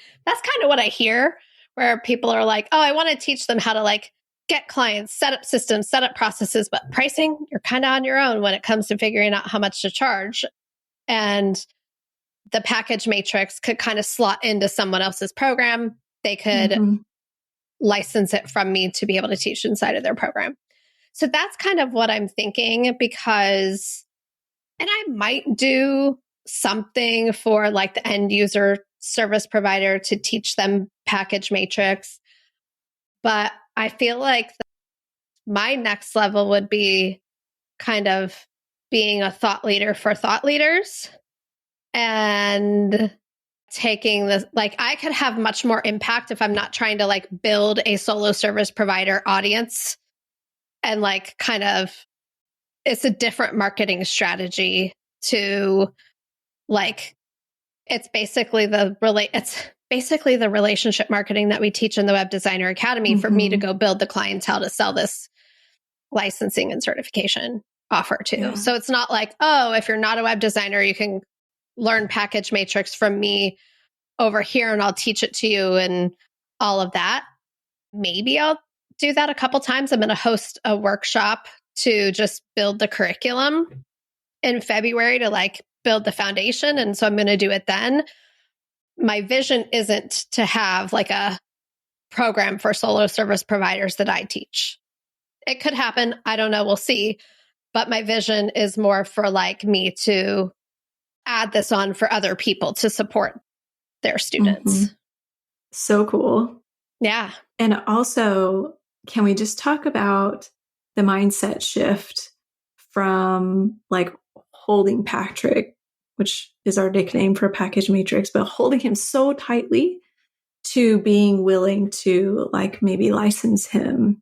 of what I hear, where people are like, oh, I want to teach them how to like get clients, set up systems, set up processes, but pricing, you're kind of on your own when it comes to figuring out how much to charge. And the package matrix could kind of slot into someone else's program. They could license it from me to be able to teach inside of their program. So that's kind of what I'm thinking, because, and I might do something for like the end user service provider to teach them package matrix. But I feel like my next level would be kind of being a thought leader for thought leaders, and taking this, like, I could have much more impact if I'm not trying to like build a solo service provider audience, and like kind of, it's a different marketing strategy to like, it's basically the relationship marketing that we teach in the Web Designer Academy for me to go build the clientele to sell this licensing and certification offer to. Yeah. So it's not like, oh, if you're not a web designer, you can learn package matrix from me over here and I'll teach it to you and all of that. Maybe I'll do that a couple times. I'm going to host a workshop to just build the curriculum in February to like build the foundation. And so I'm going to do it then. My vision isn't to have like a program for solo service providers that I teach. It could happen. I don't know. We'll see. But my vision is more for like me to add this on for other people to support their students. So cool. Yeah. And also, can we just talk about the mindset shift from like holding Patrick, which is our nickname for package matrix, but holding him so tightly, to being willing to like maybe license him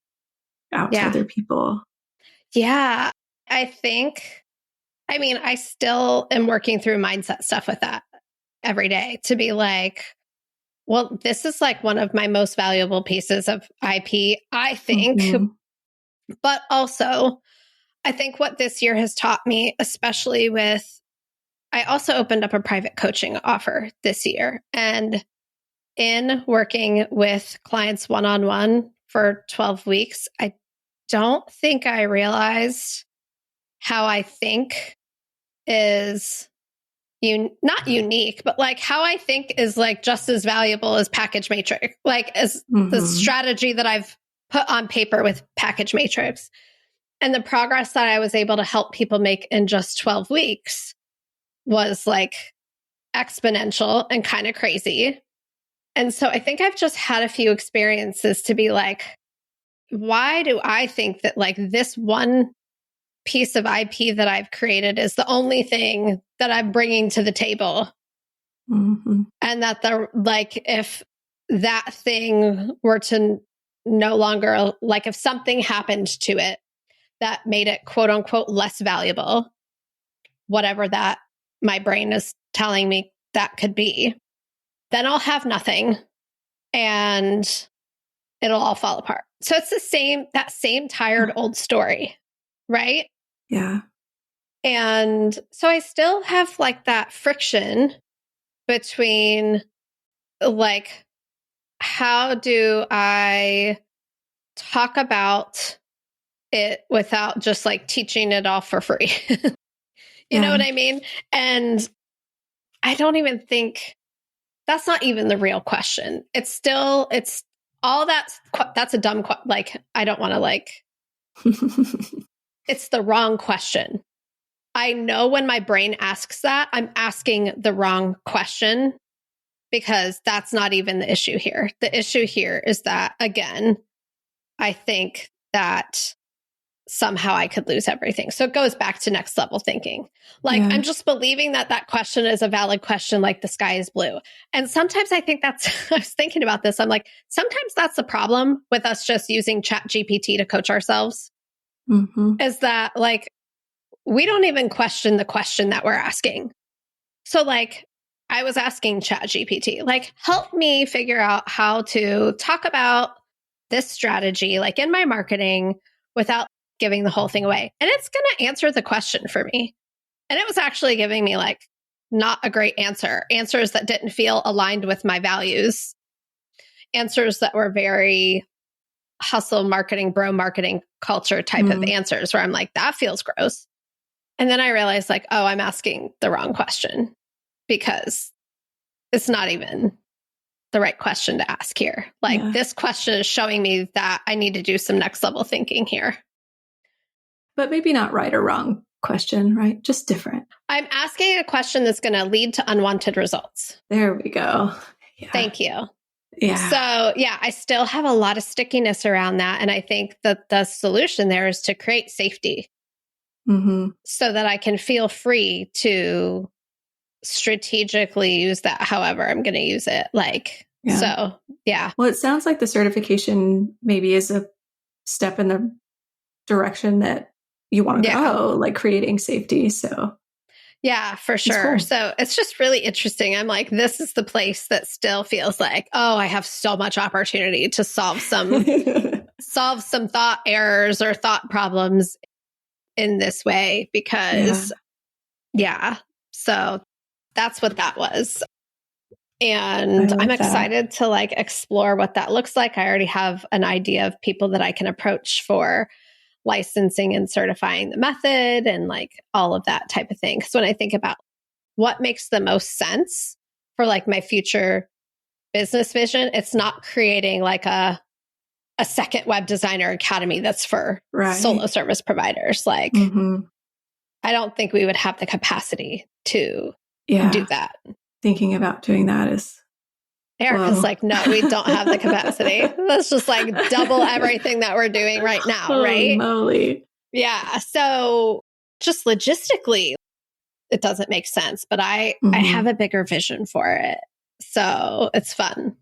out to other people? Yeah. I still am working through mindset stuff with that every day, to be like, well, this is like one of my most valuable pieces of IP, I think. But also, I think what this year has taught me, especially with, I also opened up a private coaching offer this year. And in working with clients one-on-one for 12 weeks, I don't think I realized how I think is not unique, but like how I think is like just as valuable as package matrix, like as the strategy that I've put on paper with package matrix, and the progress that I was able to help people make in just 12 weeks was like exponential and kind of crazy. And so I think I've just had a few experiences to be like, why do I think that like this one piece of IP that I've created is the only thing that I'm bringing to the table? And that if that thing were to no longer, like if something happened to it that made it quote unquote less valuable, whatever that my brain is telling me that could be, then I'll have nothing and it'll all fall apart. So it's that same tired old story, right? Yeah. And so I still have like that friction between like, how do I talk about it without just like teaching it all for free? You know what I mean? And I don't even think that's not even the real question. It's all that's a dumb, like, I don't want to like, it's the wrong question. I know when my brain asks that, I'm asking the wrong question because that's not even the issue here. The issue here is that, again, I think that somehow I could lose everything. So it goes back to next level thinking. Like, I'm just believing that that question is a valid question, like the sky is blue. And sometimes I think that's, I was thinking about this. I'm like, sometimes that's the problem with us just using ChatGPT to coach ourselves, is that like, we don't even question the question that we're asking. So like, I was asking ChatGPT, like, help me figure out how to talk about this strategy, like in my marketing, without giving the whole thing away. And it's going to answer the question for me. And it was actually giving me like not a great answers that didn't feel aligned with my values, answers that were very hustle marketing, bro marketing culture type of answers where I'm like, that feels gross. And then I realized like, oh, I'm asking the wrong question because it's not even the right question to ask here. Like this question is showing me that I need to do some next level thinking here. But maybe not right or wrong question, right? Just different. I'm asking a question that's going to lead to unwanted results. There we go. Yeah. Thank you. Yeah. So yeah, I still have a lot of stickiness around that. And I think that the solution there is to create safety so that I can feel free to strategically use that however I'm going to use it. Like, so yeah. Well, it sounds like the certification maybe is a step in the direction that you want to go, like creating safety. So yeah, for sure. Cool. So it's just really interesting. I'm like, this is the place that still feels like, oh, I have so much opportunity to solve some thought errors or thought problems in this way because so that's what that was. And I'm excited to like explore what that looks like. I already have an idea of people that I can approach for licensing and certifying the method and like all of that type of thing. Because when I think about what makes the most sense for like my future business vision, it's not creating like a second web designer academy that's for solo service providers. Like, I don't think we would have the capacity to do that. Thinking about doing that is... Erica's like, no, we don't have the capacity. Let's just like double everything that we're doing right now, right? Moly. Yeah. So just logistically, it doesn't make sense, but I have a bigger vision for it. So it's fun.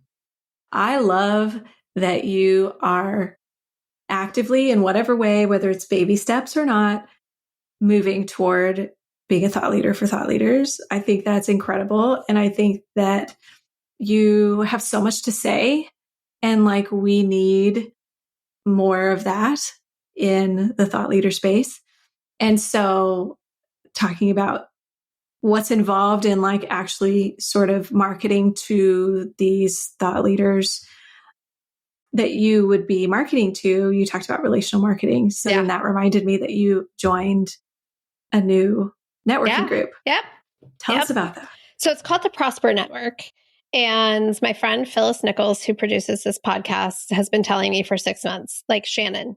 I love that you are actively, in whatever way, whether it's baby steps or not, moving toward being a thought leader for thought leaders. I think that's incredible. And I think that you have so much to say, and like we need more of that in the thought leader space. And so talking about what's involved in like actually sort of marketing to these thought leaders that you would be marketing to, you talked about relational marketing. So then that reminded me that you joined a new networking group. Yep. Tell us about that. So it's called the Prosper Network. And my friend Phyllis Nichols, who produces this podcast, has been telling me for 6 months, like, Shannon,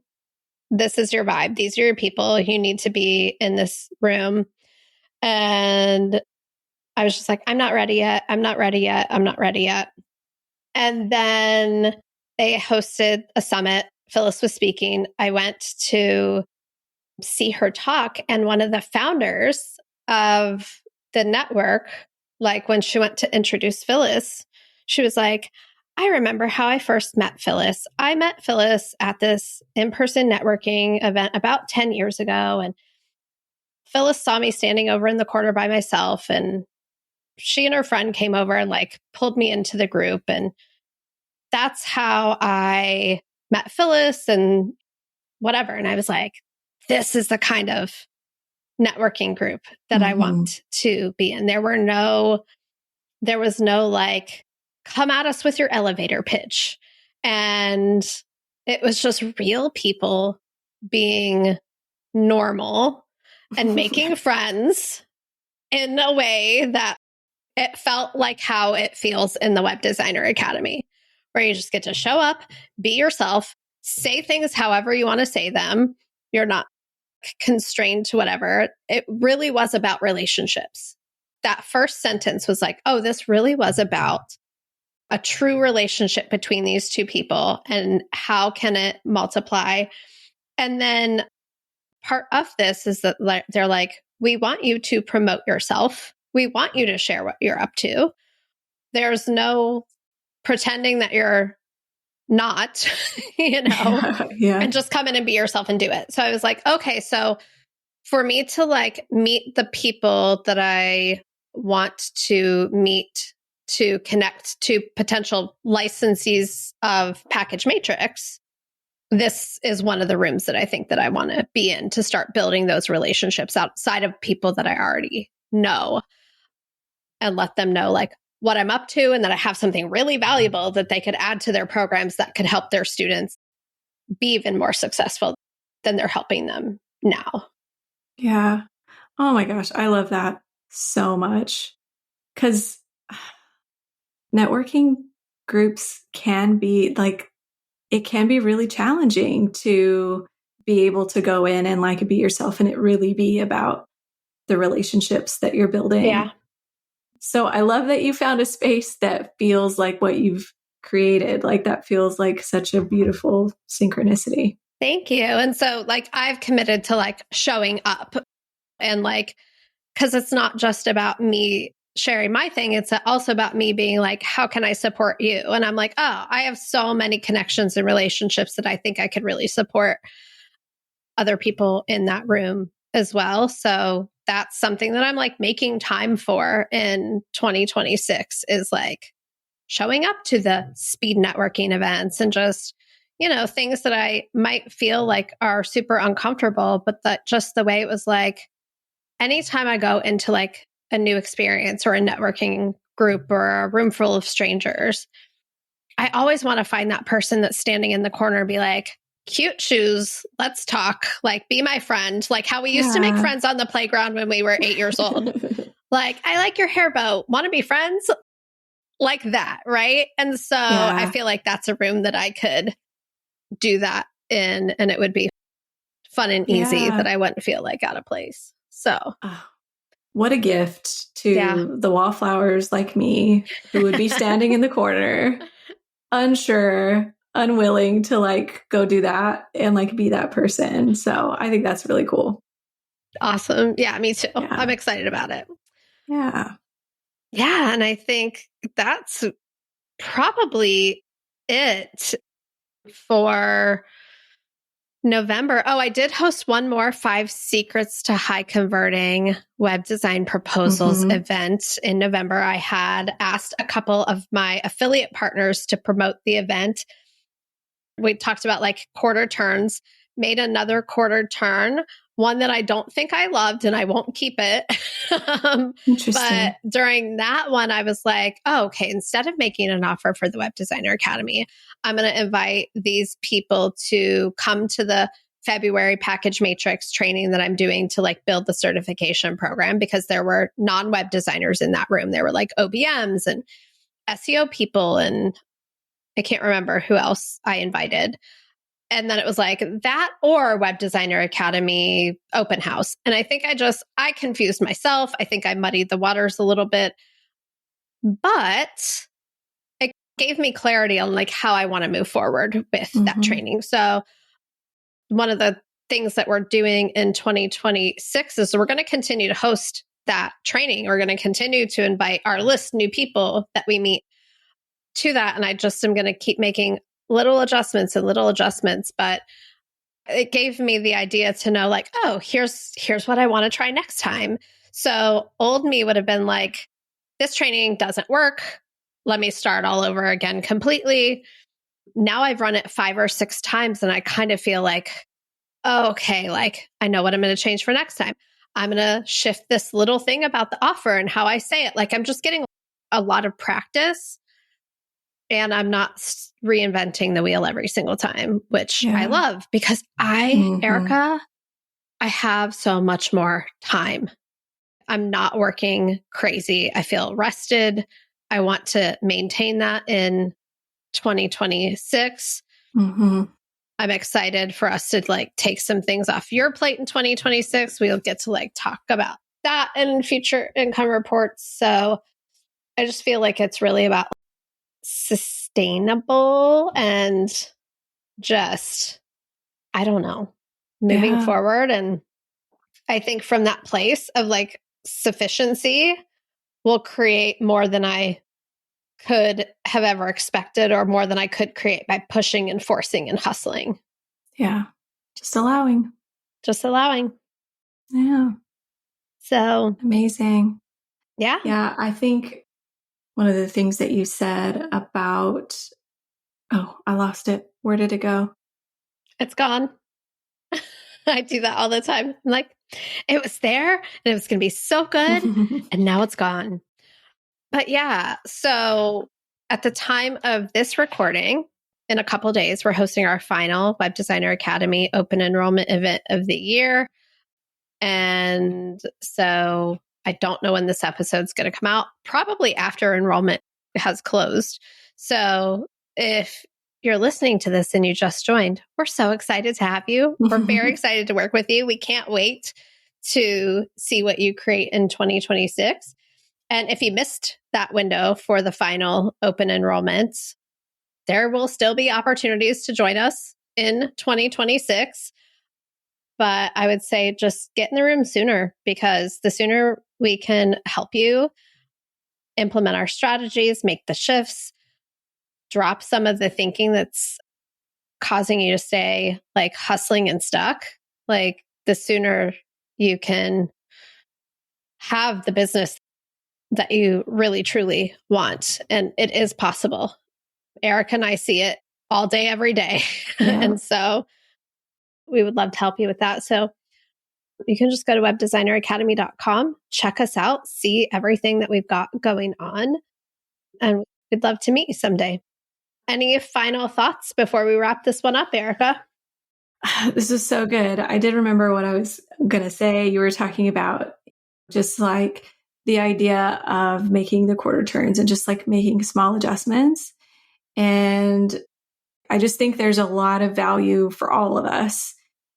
this is your vibe. These are your people. You need to be in this room. And I was just like, I'm not ready yet. I'm not ready yet. I'm not ready yet. And then they hosted a summit. Phyllis was speaking. I went to see her talk. And one of the founders of the network, like when she went to introduce Phyllis, she was like, I remember how I first met Phyllis. I met Phyllis at this in-person networking event about 10 years ago. And Phyllis saw me standing over in the corner by myself. And she and her friend came over and like pulled me into the group. And that's how I met Phyllis and whatever. And I was like, this is the kind of networking group that I want to be in. There was no like, come at us with your elevator pitch. And it was just real people being normal and making friends in a way that it felt like how it feels in the Web Designer Academy, where you just get to show up, be yourself, say things however you want to say them. You're not constrained to whatever. It really was about relationships. That first sentence was like, oh, this really was about a true relationship between these two people and how can it multiply. And then part of this is that they're like, we want you to promote yourself. We want you to share what you're up to. There's no pretending that you're not, and just come in and be yourself and do it. So I was like, okay, so for me to like meet the people that I want to meet to connect to potential licensees of Package Matrix, this is one of the rooms that I think that I want to be in to start building those relationships outside of people that I already know and let them know like what I'm up to and that I have something really valuable that they could add to their programs that could help their students be even more successful than they're helping them now. Yeah. Oh my gosh. I love that so much because networking groups can be like, it can be really challenging to be able to go in and like be yourself and it really be about the relationships that you're building. Yeah. So I love that you found a space that feels like what you've created. Like that feels like such a beautiful synchronicity. Thank you. And so like I've committed to like showing up and like, because it's not just about me sharing my thing. It's also about me being like, how can I support you? And I'm like, oh, I have so many connections and relationships that I think I could really support other people in that room as well. So that's something that I'm like making time for in 2026 is like showing up to the speed networking events and just, things that I might feel like are super uncomfortable, but that just the way it was like, anytime I go into like a new experience or a networking group or a room full of strangers, I always want to find that person that's standing in the corner and be like, cute shoes, let's talk, like be my friend, like how we used to make friends on the playground when we were 8 years old. Like, I like your hair bow, want to be friends? Like that, right? And so I feel like that's a room that I could do that in and it would be fun and easy that I wouldn't feel like out of place. So what a gift to the wallflowers like me who would be standing in the corner, unsure, unwilling to like go do that and like be that person. So I think that's really cool. Awesome. Yeah, me too. Yeah. I'm excited about it. Yeah. Yeah. And I think that's probably it for November. Oh, I did host one more 5 Secrets to High Converting Web Design Proposals event in November. I had asked a couple of my affiliate partners to promote the event. We talked about like quarter turns, made another quarter turn, one that I don't think I loved and I won't keep it. Interesting. But during that one, I was like, oh, okay, instead of making an offer for the Web Designer Academy, I'm going to invite these people to come to the February Package Matrix training that I'm doing to like build the certification program because there were non-web designers in that room. There were like OBMs and SEO people and I can't remember who else I invited. And then it was like that or Web Designer Academy open house. And I think I confused myself. I think I muddied the waters a little bit, but it gave me clarity on like how I want to move forward with that training. So one of the things that we're doing in 2026 is we're going to continue to host that training. We're going to continue to invite our list new people that we meet to that. And I just am going to keep making little adjustments, but it gave me the idea to know like, oh, here's what I want to try next time. So old me would have been like, this training doesn't work. Let me start all over again completely. Now I've run it 5 or 6 times and I kind of feel like, oh, okay, like I know what I'm going to change for next time. I'm going to shift this little thing about the offer and how I say it. Like I'm just getting a lot of practice. And I'm not reinventing the wheel every single time, which I love because Erica, I have so much more time. I'm not working crazy. I feel rested. I want to maintain that in 2026. Mm-hmm. I'm excited for us to like take some things off your plate in 2026. We'll get to like talk about that in future income reports. So I just feel like it's really about sustainable and just, I don't know, moving forward. And I think from that place of like sufficiency will create more than I could have ever expected or more than I could create by pushing and forcing and hustling. Yeah. Just allowing. Just allowing. Yeah. So amazing. Yeah. Yeah. I think one of the things that you said about, oh, I lost it. Where did it go? It's gone. I do that all the time. I'm like, it was there and it was going to be so good. And now it's gone. But yeah, so at the time of this recording, in a couple of days, we're hosting our final Web Designer Academy open enrollment event of the year. And so I don't know when this episode's going to come out, probably after enrollment has closed. So if you're listening to this and you just joined, we're so excited to have you. We're very excited to work with you. We can't wait to see what you create in 2026. And if you missed that window for the final open enrollment, there will still be opportunities to join us in 2026. But I would say just get in the room sooner, because the sooner we can help you implement our strategies, make the shifts, drop some of the thinking that's causing you to stay like hustling and stuck, like the sooner you can have the business that you really, truly want. And it is possible. Erica and I see it all day, every day. Yeah. And so we would love to help you with that. So you can just go to webdesigneracademy.com, check us out, see everything that we've got going on. And we'd love to meet you someday. Any final thoughts before we wrap this one up, Erica? This is so good. I did remember what I was going to say. You were talking about just like the idea of making the quarter turns and just like making small adjustments. And I just think there's a lot of value for all of us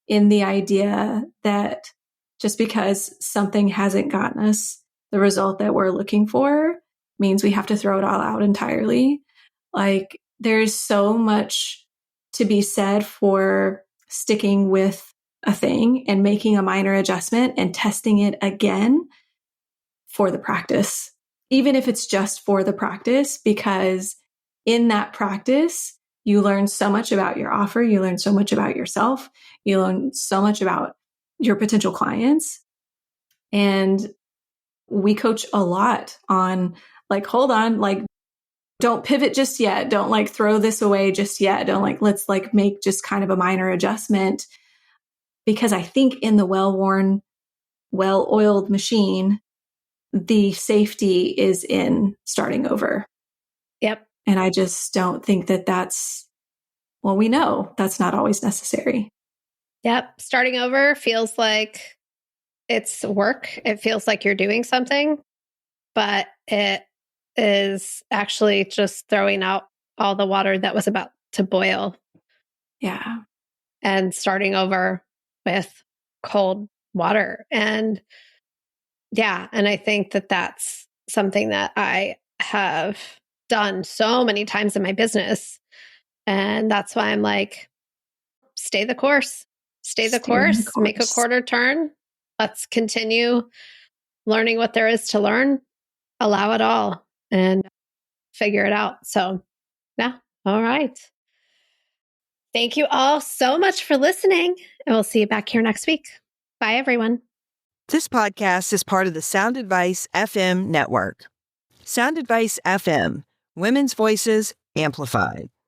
in the idea that just because something hasn't gotten us the result that we're looking for means we have to throw it all out entirely. Like there's so much to be said for sticking with a thing and making a minor adjustment and testing it again for the practice, even if it's just for the practice, because in that practice, you learn so much about your offer. You learn so much about yourself. You learn so much about your potential clients. And we coach a lot on like, hold on, like, don't pivot just yet. Don't like throw this away just yet. Don't like, let's like make just kind of a minor adjustment. Because I think in the well-worn, well-oiled machine, the safety is in starting over. Yep. And I just don't think that that's, well, we know that's not always necessary. Yep. Starting over feels like it's work. It feels like you're doing something, but it is actually just throwing out all the water that was about to boil. Yeah. And starting over with cold water. And yeah, and I think that that's something that I have done so many times in my business. And that's why I'm like, stay the course, make a quarter turn. Let's continue learning what there is to learn, allow it all, and figure it out. So, yeah. All right. Thank you all so much for listening, and we'll see you back here next week. Bye, everyone. This podcast is part of the Sound Advice FM network. Sound Advice FM, women's voices amplified.